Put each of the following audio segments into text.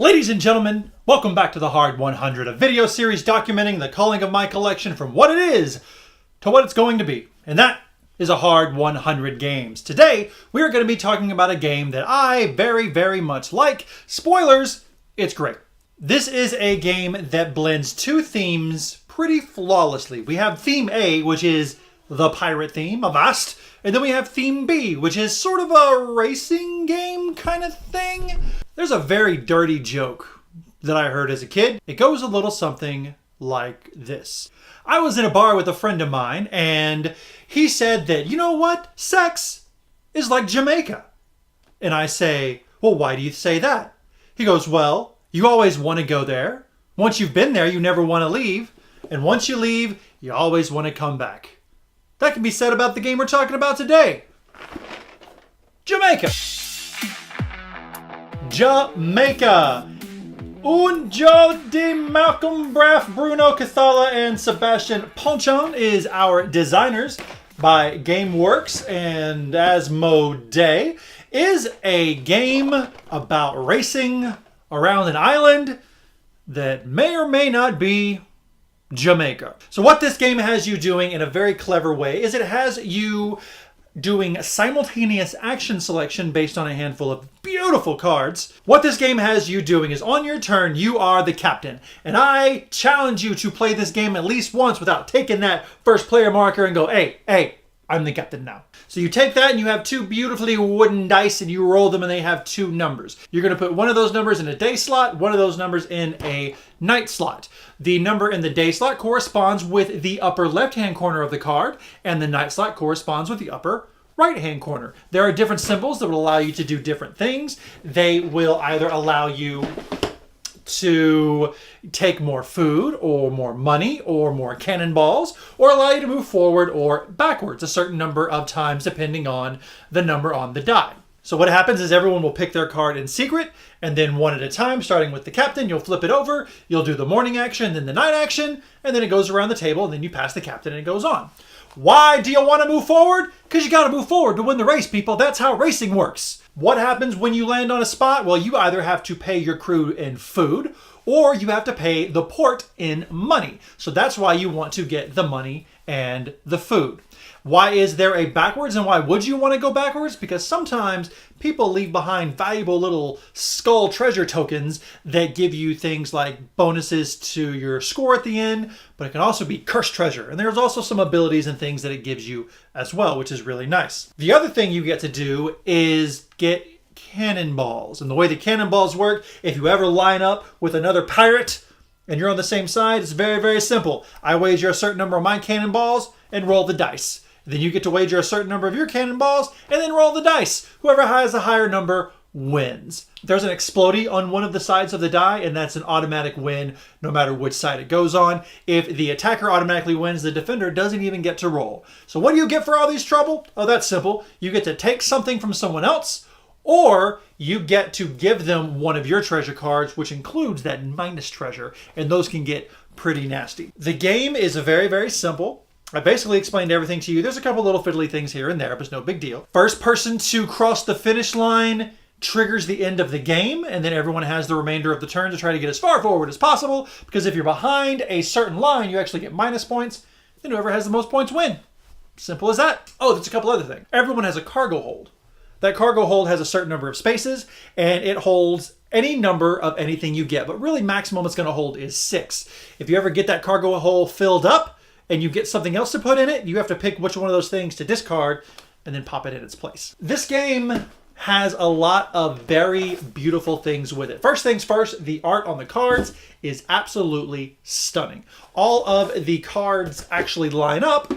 Ladies and gentlemen, welcome back to the Hard 100, a video series documenting the culling of my collection from what it is to what it's going to be. And that is a Hard 100 games. Today, we are going to be talking about a game that I very much like. Spoilers, it's great. This is a game that blends two themes pretty flawlessly. We have theme A, which is the pirate theme, Avast. And then we have theme B, which is sort of a racing game kind of thing. There's a very dirty joke that I heard as a kid. It goes a little something like this. I was in a bar with a friend of mine, and he said that, you know what? Sex is like Jamaica. And I say, well, why do you say that? He goes, well, you always want to go there. Once you've been there, you never want to leave. And once you leave, you always want to come back. That can be said about the game we're talking about today. Jamaica. Jamaica. Unjo de Malcolm Braff, Bruno Cathala, and Sebastian Ponchon is our designers by GameWorks, and Asmodee is a game about racing around an island that may or may not be Jamaica. So what this game has you doing in a very clever way is it has you doing simultaneous action selection based on a handful of beautiful cards. What this game has you doing is on your turn, you are the captain. And I challenge you to play this game at least once without taking that first player marker and go, hey, I'm the captain now. So you take that and you have two beautifully wooden dice and you roll them and they have two numbers. You're going to put one of those numbers in a day slot, one of those numbers in a night slot. The number in the day slot corresponds with the upper left-hand corner of the card, and the night slot corresponds with the upper right-hand corner. There are different symbols that will allow you to do different things. They will either allow you to take more food or more money or more cannonballs, or allow you to move forward or backwards a certain number of times depending on the number on the die. So what happens is everyone will pick their card in secret, and then one at a time, starting with the captain, you'll flip it over, you'll do the morning action, then the night action, and then it goes around the table, and then you pass the captain and it goes on. Why do you want to move forward? Because you got to move forward to win the race, people. That's how racing works. What happens when you land on a spot? Well, you either have to pay your crew in food, or you have to pay the port in money. So that's why you want to get the money and the food. Why is there a backwards, and why would you want to go backwards? Because sometimes people leave behind valuable little skull treasure tokens that give you things like bonuses to your score at the end, but it can also be cursed treasure. And there's also some abilities and things that it gives you as well, which is really nice. The other thing you get to do is get cannonballs. And the way the cannonballs work, if you ever line up with another pirate and you're on the same side, it's very simple. I wager a certain number of my cannonballs and roll the dice. Then you get to wager a certain number of your cannonballs and then roll the dice. Whoever has a higher number wins. There's an explodey on one of the sides of the die, and that's an automatic win no matter which side it goes on. If the attacker automatically wins, the defender doesn't even get to roll. So what do you get for all these trouble? Oh, that's simple. You get to take something from someone else, or you get to give them one of your treasure cards, which includes that minus treasure, and those can get pretty nasty. The game is very simple. I basically explained everything to you. There's a couple little fiddly things here and there, but it's no big deal. First person to cross the finish line triggers the end of the game, and then everyone has the remainder of the turn to try to get as far forward as possible, because if you're behind a certain line, you actually get minus points, then whoever has the most points win. Simple as that. Oh, there's a couple other things. Everyone has a cargo hold. That cargo hold has a certain number of spaces, and it holds any number of anything you get, but really maximum it's going to hold is 6. If you ever get that cargo hold filled up, and you get something else to put in it, you have to pick which one of those things to discard and then pop it in its place. This game has a lot of very beautiful things with it. First things first, the art on the cards is absolutely stunning. All of the cards actually line up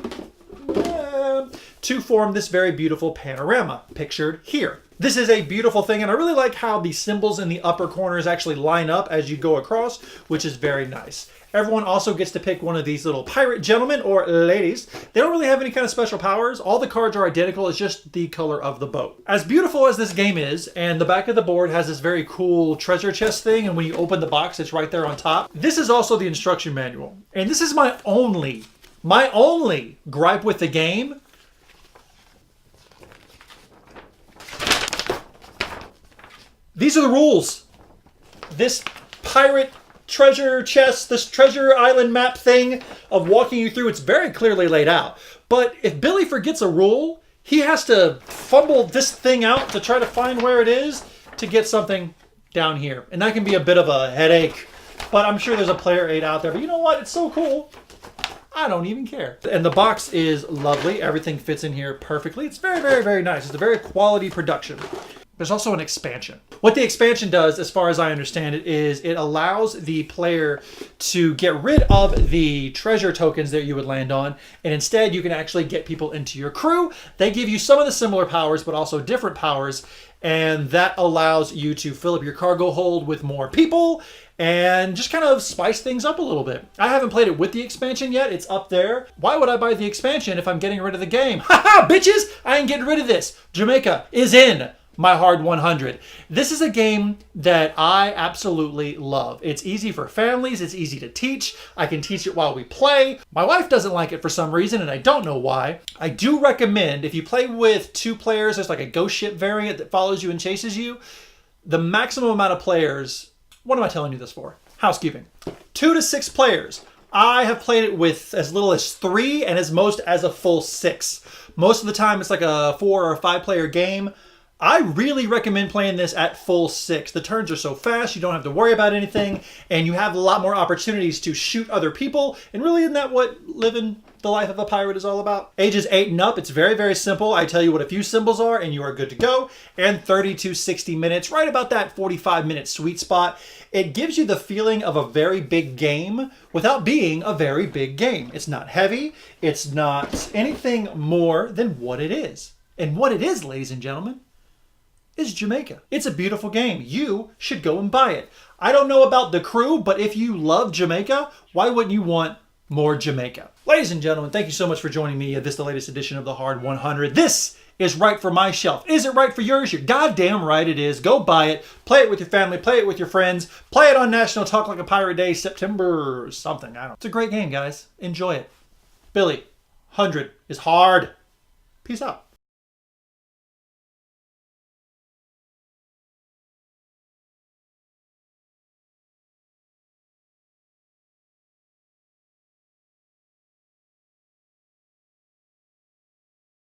to form this very beautiful panorama pictured here. This is a beautiful thing, and I really like how the symbols in the upper corners actually line up as you go across, which is very nice. Everyone also gets to pick one of these little pirate gentlemen or ladies. They don't really have any kind of special powers. All the cards are identical. It's just the color of the boat. As beautiful as this game is, and the back of the board has this very cool treasure chest thing, and when you open the box, it's right there on top. This is also the instruction manual. And this is my only gripe with the game. These are the rules. this pirate treasure chest, this treasure island map thing of walking you through, it's very clearly laid out. But if Billy forgets a rule, he has to fumble this thing out to try to find where it is to get something down here. And that can be a bit of a headache. But I'm sure there's a player aid out there. But you know what? It's so cool. I don't even care. And the box is lovely. Everything fits in here perfectly. It's very, very, very nice. It's a very quality production. There's also an expansion. What the expansion does, as far as I understand it, is it allows the player to get rid of the treasure tokens that you would land on, and instead you can actually get people into your crew. They give you some of the similar powers, but also different powers, and that allows you to fill up your cargo hold with more people and just kind of spice things up a little bit. I haven't played it with the expansion yet. It's up there. Why would I buy the expansion if I'm getting rid of the game? Haha, bitches! I ain't getting rid of this. Jamaica is in my hard 100. This is a game that I absolutely love. It's easy for families. It's easy to teach. I can teach it while we play. My wife doesn't like it for some reason, and I don't know why. I do recommend, if you play with 2 players, there's like a ghost ship variant that follows you and chases you. The maximum amount of players, what am I telling you this for? Housekeeping. 2 to 6 players. I have played it with as little as 3 and as most as a full 6. Most of the time it's like a 4 or 5 player game. I really recommend playing this at full 6. The turns are so fast, you don't have to worry about anything, and you have a lot more opportunities to shoot other people. And really, isn't that what living the life of a pirate is all about? Ages 8 and up, it's very, very simple. I tell you what a few symbols are, and you are good to go. And 30 to 60 minutes, right about that 45-minute sweet spot. It gives you the feeling of a very big game without being a very big game. It's not heavy. It's not anything more than what it is. And what it is, ladies and gentlemen, is Jamaica. It's a beautiful game. You should go and buy it. I don't know about the crew, but if you love Jamaica, why wouldn't you want more Jamaica? Ladies and gentlemen, thank you so much for joining me at the latest edition of the Hard 100. This is right for my shelf. Is it right for yours? You're goddamn right it is. Go buy it. Play it with your family. Play it with your friends. Play it on National Talk Like a Pirate Day, September something. I don't know. It's a great game, guys. Enjoy it. Billy, 100 is hard. Peace out.